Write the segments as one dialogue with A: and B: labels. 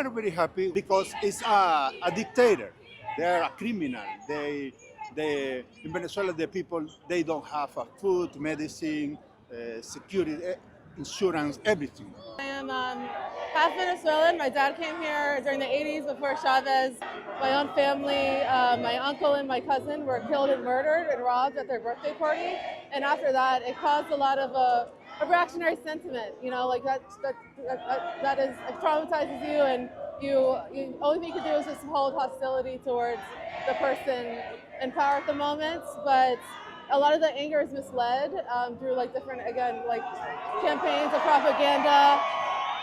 A: very, very happy because it's a dictator. They are a criminal. In Venezuela, the people, they don't have food, medicine, security, insurance, everything.
B: I am half Venezuelan. My dad came here during the 80s before Chavez. My own family, my uncle and my cousin were killed and murdered and robbed at their birthday party. And after that, it caused a lot of a reactionary sentiment. You know, like that is it traumatizes you, and you only thing you can do is just hold hostility towards the person in power at the moment. But a lot of the anger is misled through like different, again, like campaigns of propaganda,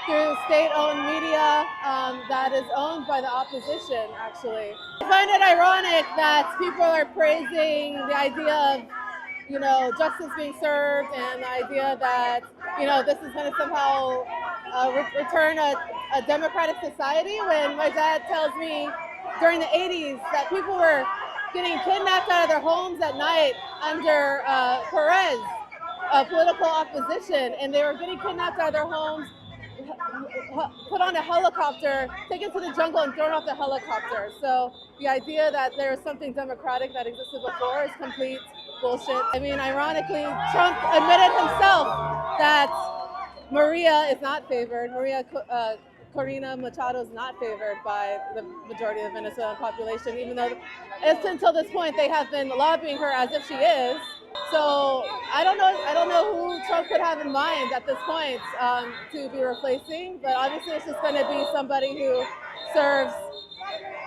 B: through state-owned media that is owned by the opposition, actually. I find it ironic that people are praising the idea of, you know, justice being served and the idea that, you know, this is going to somehow return a democratic society, when my dad tells me during the 80s that people were getting kidnapped out of their homes at night under Perez, political opposition, and they were getting kidnapped out of their homes, put on a helicopter, taken to the jungle and thrown off the helicopter. So the idea that there is something democratic that existed before is complete bullshit. I mean, ironically, Trump admitted himself that Maria is not favored. Corina Machado is not favored by the majority of the Venezuelan population, even though it's until this point they have been lobbying her as if she is. So I don't know who Trump could have in mind at this point to be replacing, but obviously it's just going to be somebody who serves,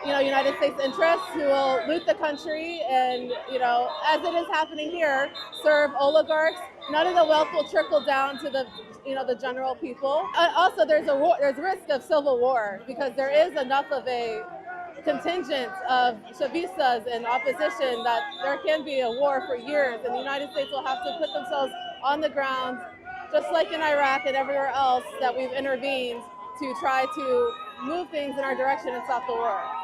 B: you know, United States interests, who will loot the country and, you know, as it is happening here, serve oligarchs. None of the wealth will trickle down to the, you know, the general people. Also, there's risk of civil war because there is enough of a contingent of Chavistas and opposition that there can be a war for years, and the United States will have to put themselves on the ground, just like in Iraq and everywhere else that we've intervened, to try to move things in our direction and stop the war.